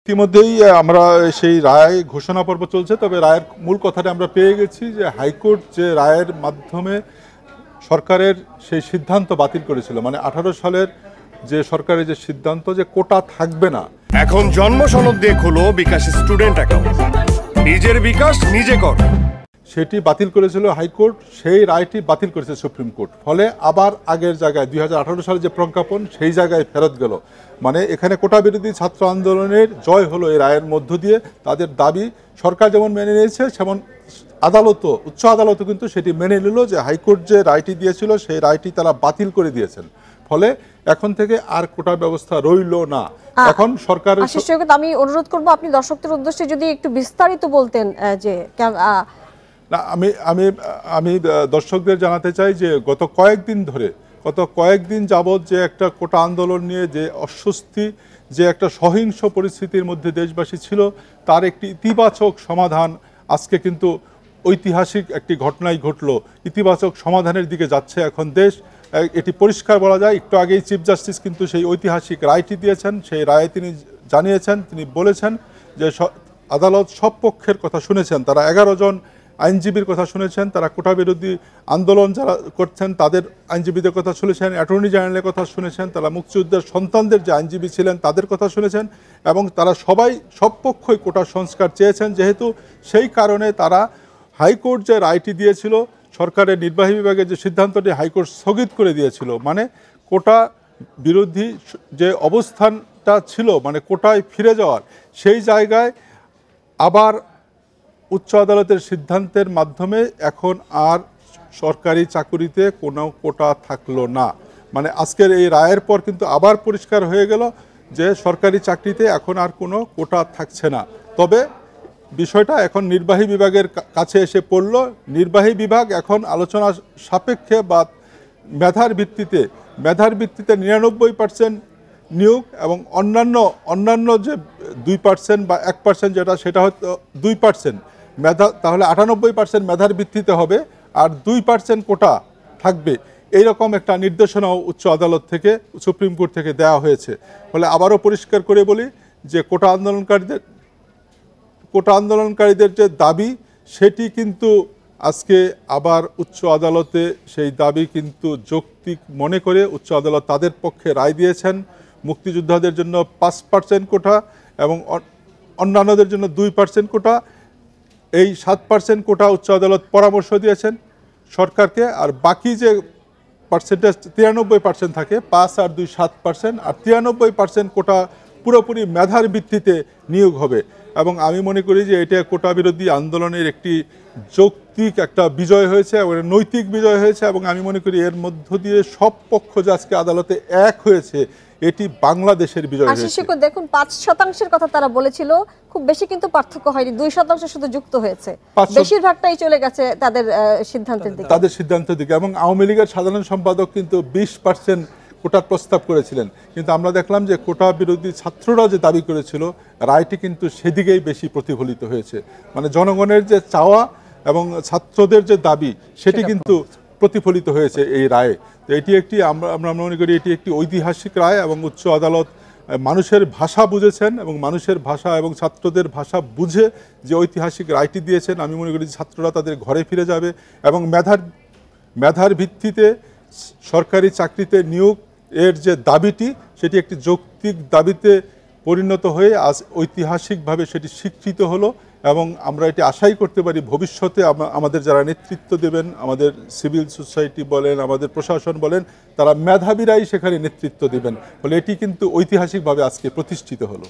ইতিমধ্যেই আমরা সেই রায় ঘোষণা পর্ব চলছে, তবে রায়ের মূল কথাটা আমরা পেয়ে গেছি যে হাইকোর্ট যে রায়ের মাধ্যমে সরকারের সেই সিদ্ধান্ত বাতিল করেছিল, মানে 18 সালের যে সরকারের যে সিদ্ধান্ত যে কোটা থাকবে না। এখন জন্ম সনদ দিয়ে খোলো বিকাশ স্টুডেন্ট অ্যাকাউন্ট, নিজের বিকাশ নিজে কর, সেটি বাতিল করেছিল হাইকোর্ট, সেই রায়টি বাতিল করেছে সুপ্রিম কোর্ট। ফলে আবার আগের জায়গায় 2018 সালে যে প্রজ্ঞাপন সেই জায়গায় ফেরত গেল। মানে এখানে কোটা বিরোধী ছাত্র আন্দোলনের জয় হলো এই রায়ের মধ্য দিয়ে। তাদের দাবি সরকার যেমন মেনে নিয়েছে, সেমন আদালতও, উচ্চ আদালতও কিন্তু সেটি মেনে নিল যে হাইকোর্ট যে রায়টি দিয়েছিল সেই রায়টি তারা বাতিল করে দিয়েছেন। ফলে এখন থেকে আর কোটা ব্যবস্থা রইল না। এখন সরকারের আমি অনুরোধ করব আপনি দর্শকদের উদ্দেশ্যে যদি একটু বিস্তারিত বলতেন যে না, আমি দর্শকদের জানাতে চাই যে গত কয়েকদিন যাবৎ যে একটা কোটা আন্দোলন নিয়ে যে অস্বস্তি, যে একটা সহিংস পরিস্থিতির মধ্যে দেশবাসী ছিল, তার একটি ইতিবাচক সমাধান আজকে কিন্তু ঐতিহাসিক একটি ঘটনাই ঘটলো। ইতিবাচক সমাধানের দিকে যাচ্ছে এখন দেশ, এটি পরিষ্কার বলা যায়। একটু আগেই চিফ জাস্টিস কিন্তু সেই ঐতিহাসিক রায়টি দিয়েছেন। সেই রায়ে তিনি জানিয়েছেন, তিনি বলেছেন যে আদালত সব পক্ষের কথা শুনেছেন। তারা 11 জন আইনজীবীর কথা শুনেছেন, তারা কোটা বিরোধী আন্দোলন যারা করছেন তাদের আইনজীবীদের কথা শুনেছেন, অ্যাটর্নি জেনারেলের কথা শুনেছেন, তারা মুক্তিযুদ্ধের সন্তানদের যে আইনজীবী ছিলেন তাদের কথা শুনেছেন, এবং তারা সব পক্ষই কোটা সংস্কার চেয়েছেন। যেহেতু সেই কারণে তারা হাইকোর্ট যে রায়টি দিয়েছিল, সরকারের নির্বাহী বিভাগের যে সিদ্ধান্তটি হাইকোর্ট স্থগিত করে দিয়েছিল, মানে কোটা বিরোধী যে অবস্থানটা ছিল, মানে কোটায় ফিরে যাওয়ার, সেই জায়গায় আবার উচ্চ আদালতের সিদ্ধান্তের মাধ্যমে এখন আর সরকারি চাকুরিতে কোনো কোটা থাকলো না। মানে আজকের এই রায়ের পর কিন্তু আবার পরিষ্কার হয়ে গেল যে সরকারি চাকরিতে এখন আর কোনো কোটা থাকছে না। তবে বিষয়টা এখন নির্বাহী বিভাগের কাছে এসে পড়ল। নির্বাহী বিভাগ এখন আলোচনা সাপেক্ষে বা মেধার ভিত্তিতে 99% নিয়োগ এবং অন্যান্য যে 2% বা 1% সেটা হয়তো 2% মেধা, তাহলে 98% মেধার ভিত্তিতে হবে, আর 2% কোটা থাকবে। এইরকম একটা নির্দেশনাও উচ্চ আদালত থেকে, সুপ্রিম কোর্ট থেকে দেওয়া হয়েছে। ফলে আবারও পরিষ্কার করে বলি যে কোটা আন্দোলনকারীদের যে দাবি, সেটি কিন্তু আজকে আবার উচ্চ আদালতে সেই দাবি কিন্তু যৌক্তিক মনে করে উচ্চ আদালত তাদের পক্ষে রায় দিয়েছেন। মুক্তিযোদ্ধাদের জন্য 5% কোটা এবং অন্যান্যদের জন্য 2% কোটা, এই 7% কোটা উচ্চ আদালত পরামর্শ দিয়েছেন সরকারকে। আর বাকি যে পার্সেন্টেজ 93% থাকে, 5 আর 2 7%, আর 93% কোটা পুরোপুরি মেধার ভিত্তিতে নিয়োগ হবে। এবং আমি মনে করি যে এটা কোটা বিরোধী আন্দোলনের একটি যৌক্তিক একটা বিজয় হয়েছে এবং নৈতিক বিজয় হয়েছে, এবং আমি মনে করি এর মধ্য দিয়ে সব পক্ষ যে আজকে আদালতে এক হয়েছে, এটি বাংলাদেশের বিজয় হয়েছে। দেখুন 5% কথা তারা বলেছিল, খুব বেশি কিন্তু পার্থক্য হয়নি, 2% শুধু যুক্ত হয়েছে, বেশিরভাগটাই চলে গেছে তাদের সিদ্ধান্তের দিকে। এবং আওয়ামী লীগের সাধারণ সম্পাদক কিন্তু 20% কোটার প্রস্তাব করেছিলেন, কিন্তু আমরা দেখলাম যে কোটা বিরোধী ছাত্ররা যে দাবি করেছিল, রায়টি কিন্তু সেদিকেই বেশি প্রতিফলিত হয়েছে। মানে জনগণের যে চাওয়া এবং ছাত্রদের যে দাবি, সেটি কিন্তু প্রতিফলিত হয়েছে এই রায়ে। তো এটি একটি আমরা মনে করি এটি একটি ঐতিহাসিক রায়, এবং উচ্চ আদালত মানুষের ভাষা বুঝেছেন এবং মানুষের ভাষা এবং ছাত্রদের ভাষা বুঝে যে ঐতিহাসিক রায়টি দিয়েছেন। আমি মনে করি ছাত্ররা তাদের ঘরে ফিরে যাবে এবং মেধার ভিত্তিতে সরকারি চাকরিতে নিয়োগ এর যে দাবিটি, সেটি একটি যৌক্তিক দাবিতে পরিণত হয়ে আজ ঐতিহাসিকভাবে সেটি স্বীকৃত হলো। এবং আমরা এটি আশাই করতে পারি ভবিষ্যতে আমাদের যারা নেতৃত্ব দেবেন, আমাদের সিভিল সোসাইটি বলেন, আমাদের প্রশাসন বলেন, তারা মেধাবীরাই সেখানে নেতৃত্ব দেবেন। ফলে এটি কিন্তু ঐতিহাসিকভাবে আজকে প্রতিষ্ঠিত হলো।